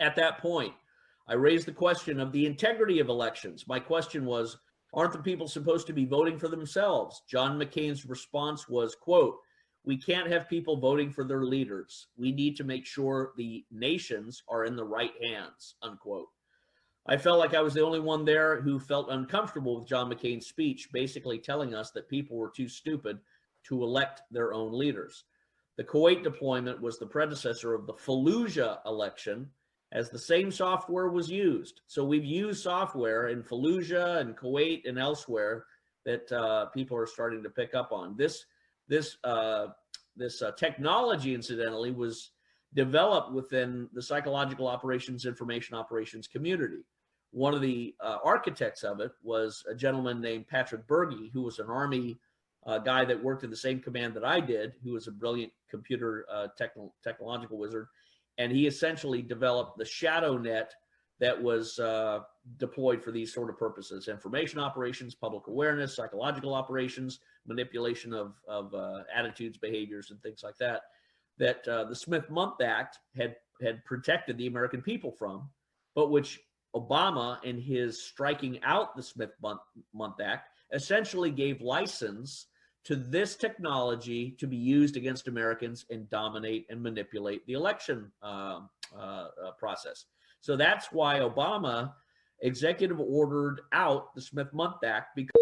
At that point, I raised the question of the integrity of elections. My question was, aren't the people supposed to be voting for themselves? John McCain's response was, quote, "We can't have people voting for their leaders. We need to make sure the nations are in the right hands," unquote. I felt like I was the only one there who felt uncomfortable with John McCain's speech, basically telling us that people were too stupid to elect their own leaders. The Kuwait deployment was the predecessor of the Fallujah election, as the same software was used. So we've used software in Fallujah and Kuwait and elsewhere that people are starting to pick up on. This technology, incidentally, was developed within the psychological operations, information operations community. One of the architects of it was a gentleman named Patrick Berge, who was an Army guy that worked in the same command that I did, who was a brilliant computer technological wizard. And he essentially developed the shadow net that was deployed for these sort of purposes: information operations, public awareness, psychological operations, manipulation of attitudes, behaviors, and things like that, that the Smith-Mundt Act had protected the American people from, but which Obama, in his striking out the Smith-Mundt Act, essentially gave license to this technology to be used against Americans and dominate and manipulate the election process. So that's why Obama executive ordered out the Smith-Mundt Act, because